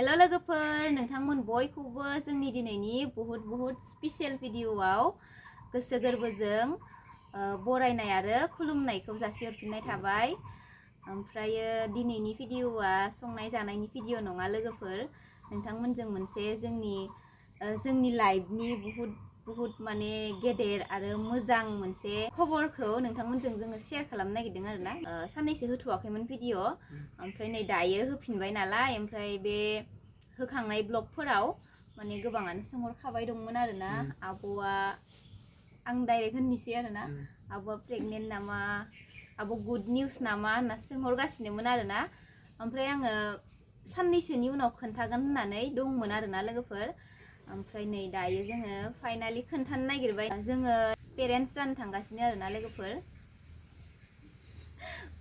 Hello लोगोफोर नोंथांमोन बयखौबो जोंनि दिनैनि बहुत स्पेशल भिडिअआव गोसो गोरबोजों बरायनाय आरो खुलुमनायखौ जासिहरफिननाय थाबाय। ओमफ्रायो दिनैनि भिडिअआ संनाय जानायनि भिडिअ नङा लोगोफोर, नोंथांमोनजों मोनसे जोंनि लाइफनि बहुत माने गेदेर आरो मोजां मोनसे खबरखौ नोंथांमोनजों जोङो शेयार खालामनो नागिरदों आरोना। साननैसो होथ'वाखैमोन भिडिअ, ओमफ्राय नै दायो होफिनबाय नालाय, ओमफ्राय बे होखांनाय ब्लगफोराव माने गोबाङानो सोंहरखाबाय दंमोन आरोना, आब'आ आं डाइरेक्ट होननोसै आरोना, आब'आ प्रेगनेन्ट नामा, आब' गुड निउस नामा होनना सोंहरगासिनोमोन आरोना। ओमफ्राय आङो साननैसोनि उनाव खोन्थागोन होननानै दंमोन आरोना लोगोफोर। ओमफ्राय नै दायो जोङो फाइनालि खोन्थानो नागिरबाय। जोङो पेरेन्टस जानो थांगासिनो आरोना लोगोफोर,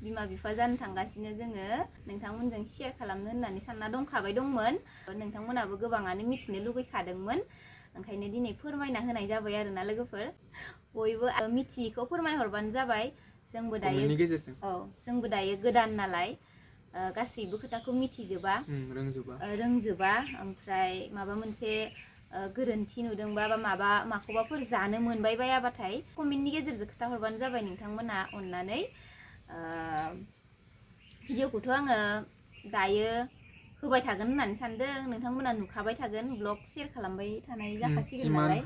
बिमा बिफा जानो थांगासिनो जोङो। नोंथांमोनजों शेयार खालामनो होननानै सानना दंमोन। नोंथांमोनाबो गोबाङानो मिथिनो लुगैखादोंमोन, ओंखायनो दिनै फोरमायना होनाय जाबाय आरोना लोगोफोर। बयबो मिथियैखौ फोरमायहरबानो जाबाय। जोंबो दायो गोदान नालाय, गासैबो खोथाखौ मिथिजोबा, रोंजोबा। ओमफ्राय माबा मोनसे गोरोन्थि नुदोंबा बा माखौबाफोर जानो मोनबाय बायाबाथाय कमेन्टनि गेजेरजों खोथाहरबानो जाबाय नोंथांमोना अननानै। भिडिअखौथ' आङो दायो होबाय थागोन होननानै सानदों, नोंथांमोना नुखाबाय थागोन, ब्लग शेयार खालामबाय थानाय जाखासिगोन नालाय।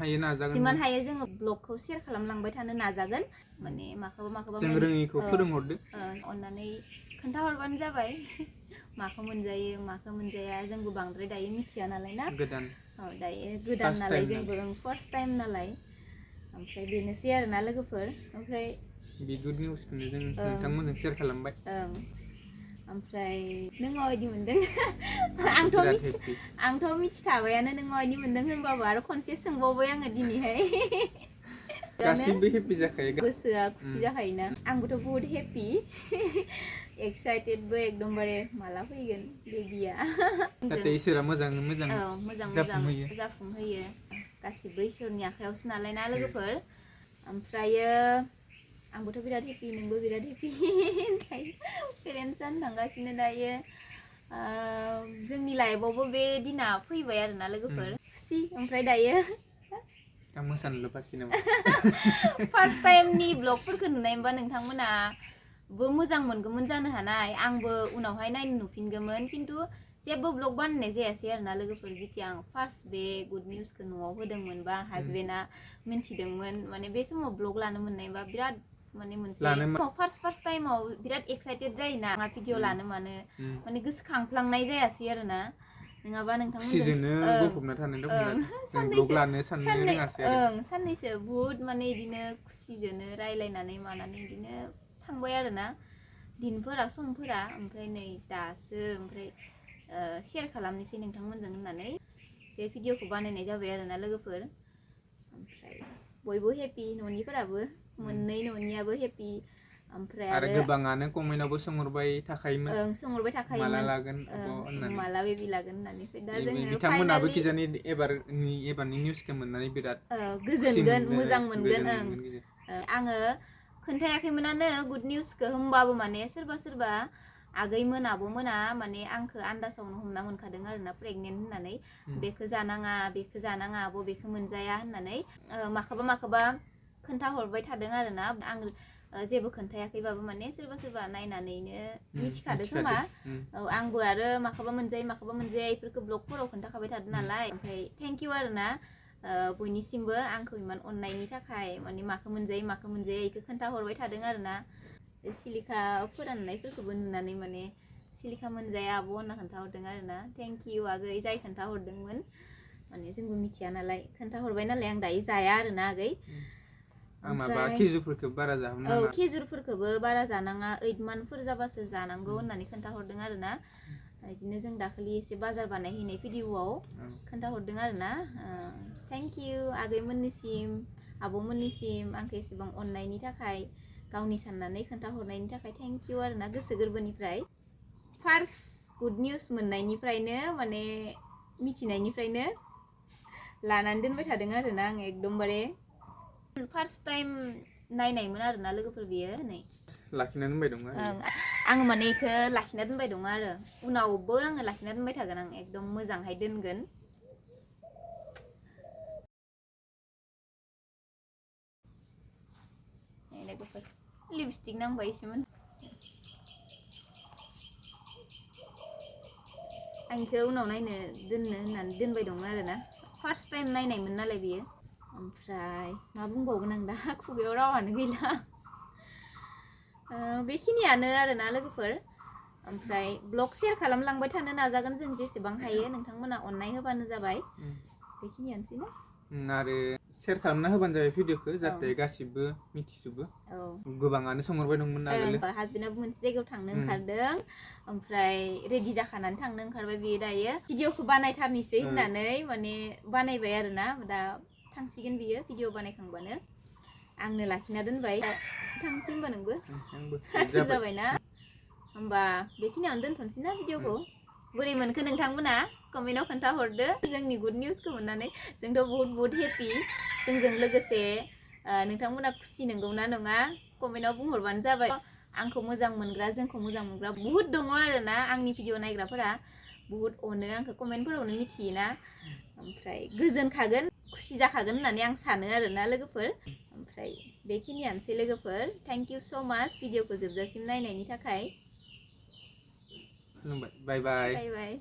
जिमान हायो जोङो ब्लगखौ शेयार खालामलांबाय थानो नाजागोन। माने माखौबा जों रोङिखौ फोरोंहरदो, अननानै खोन्थाहरबानो जाबाय। माखौ मोनजायो माखौ मोनजाया, जोंबो बांद्राय दायो मिथिया नालाय ना, दायो गोदान नालाय, जोंबो फार्स्ट टाइम नालाय। ओमफ्राय बेनोसै आरोना लोगोफोर। ओमफ्राय बे गुड निउसखौनो जों नोंथांमोनजों शेयार खालामबाय। ओमफ्राय नों माबायदि मोनदों? आंथ' मिथिखाबायानो नों माबायदि मोनदों होनबाबो आरो खनसे सोंबावबाय आङो दिनैहाय। गासिबो हेपि जाखायो, गोसोआ खुसि जाखायोना। आंबोथ' बहुत हेपि, एक्साइटेडबो एकदमबारे माला फैगोन बेबिया। जाहाथे इसोरा मोजां जाफुंहोयो। गासिबो इसोरनि आखायावसो नालाय ना लोगोफोर। ओमफ्रायो आंबोथ' बिराद हेपि, नोंबो बिराद हेपि। पेरेन्टस जानो थांगासिनो दायो। जोंनि लाइफआवबो बे दिना फैबाय आरोना लोगोफोर, खुसि। ओमफ्राय दायो मोसानोल' बाखि नामा? फार्स्ट टाइमनि ब्लगफोरखौ नुनाय मोनबा नोंथांमोनाबो मोजां मोनगौमोन जानो हानाय, आंबो उनावहाय नायनो नुफिनगौमोन। खिन्थु जेबो ब्लग बानायनाय जायासै आरोना लोगोफोर। जेथिया आं फार्स्ट बे गुड निउसखौ न'आव होदोंमोन बा हाजबेन्डआ मिन्थिदोंमोन, माने बे समाव ब्लग लानो मोननायबा बिराद माने मोनसे फार्स्ट टाइमाव बिराद एक्साइटेड जायोना, भिडिअ लानो मानो, माने गोसोखांफ्लांनाय जायासै आरोना। नङाबा साननैसो बुहुत माने बिदिनो खुसिजोंनो रायलायनानै मानानै बिदिनो थांबाय आरोना दिनफोरा, समफोरा। ओमफ्राय नै दासो ओमफ्राय शेयार खालामनोसै नोंथांमोनजों होननानै बे भिडिअखौ बानायनाय जाबाय आरोना लोगोफोर। ओमफ्राय बयबो हेपि, न'निफोराबो मोननै न'नियाबो हेपि। ओमफ्राय आरो गोबाङानो कमेन्टआवबो सोंहरबाय थाखायोमोन, माला बेबि लागोन होननानै। दा जोङो बिथांमोनाबो किजानि एबारनि निउसखौ मोननानै बिराद गोजोनगोन, मोजां मोनगोन। आङो खोन्थायाखैमोनानो गुड निउसखौ, होमबाबो माने सोरबा आगैमोन आब'मोना माने आंखौ आन्दासावनो हमना मोनखादों आरोना, प्रेगनेन्ट होननानै। बेखौ जानाङा आब' बेखौ मोनजाया होननानै माखौबा खोन्थाहरबाय थादों आरोना। आं जेबो खोन्थायाखैबाबो माने सोरबा नायनानैनो मिथिखादों खोमा। आंबो आरो माखौबा मोनजाया बेफोरखौ ब्लगफोराव खोन्थाखाबाय थादों नालाय। ओमफ्राय थेंक इउ आरोना बयनिसिमबो आंखौ इमान अननायनि थाखाय। माने माखौ मोनजायो बेखौ खोन्थाहरबाय थादों आरोना। सिलिखा फोराननायफोरखौबो नुनानै माने सिलिखा मोनजाया आब' होनना खोन्थाहरदों आरोना। थेंक इउ आगै, जाय खोन्थाहरदोंमोन। माने जोंबो मिथिया नालाय, खोन्थाहरबाय नालाय आं दायो जाया आरोना आगै। खेजुरफोरखौबो बारा जानाङा, 8 मान्थफोर जाबासो जानांगौ होननानै खोन्थाहरदों आरोना। बिदिनो जों दाखालि एसे बाजार बानायहैनाय भिडिअआव खोन्थाहरदों आरोना। थेंक इउ आगैमोननिसिम, आब'मोननिसिम आंखौ एसेबां अननायनि थाखाय, गावनि साननानै खोन्थाहरनायनि थाखाय थेंक इउ आरोना गोसो गोरबोनिफ्राय। फार्स्ट गुड निउस मोननायनिफ्रायनो माने मिथिनायनिफ्रायनो लानानै दोनबाय थादों आरोना आं एकदमबारे। फार्स्ट टाइम नायनायमोन आरोना लोगोफोर, बियो नै लाखिनानै दोनबाय दं। आं माने इखो लाखिना दोनबाय दङ आरो उनावबो आङो लाखिना दोनबाय थागोन आं एकदम मोजांहाय दोनगोन लोगोफोर लिपस्टिक नांबाय एसेमोन आं इखो उनाव नायनो दोननो होननानै दोनबाय दङ आरोना फार्स्ट टाइम नायनायमोन नालाय बियो ओमफ्राय मा बुंबावगोन आं दा खुगायाव रावानो गैला बेखिनियानो आरोना लोगोफोर ओमफ्राय ब्लग शेयार खालामलांबाय थानो नाजागोन जों जेसेबां हायो नोंथांमोना अननाय होबानो जाबाय बेखिनियानोसै ना आरो शेयार खालामना होबानो जाबाय भिडिअखौ जाहाथे गासिबो मिथिजोबो गोबाङानो सोंहरबाय दंमोन आगोल हासबेन्डआबो मोनसे जायगायाव थांनो ओंखारदों ओमफ्राय रेडि जाखानानै थांनो ओंखारबाय बियो दायो भिडिअखौ बानायथारनोसै होननानै माने बानायबाय आरोना दा थांसिगोन बियो भिडिअ बानायखांबानो आंनो लाखिना दोनबाय थांसै होनबा नोंबो जाबायना होमबा बेखिनियावनो दोनथ'नोसै ना भिडिअखौ बोरै मोनखो नोंथांमोना कमेन्टआव खोन्थाहरदो जोंनि गुड निउसखौ मोननानै जोंथ' बहुत हेपि जोंजों लोगोसे नोंथांमोना खुसि नंगौना नङा कमेन्टआव बुंहरबानो जाबाय आंखौ मोजां मोनग्रा जोंखौ मोजां मोनग्रा बहुत दङ आरोना आंनि भिडिअ नायग्राफोरा बहुत अनो आंखौ कमेन्टफोरावनो मिथियोना ओमफ्राय गोजोनखागोन खुसि जाखागोन होननानै आं सानो आरोना लोगोफोर ओमफ्राय बेखिनियानोसै लोगोफोर थेंक इउ स' माच भिडिअखौ जोबजासिम नायनायनि थाखाय बाय बाय बाय बाय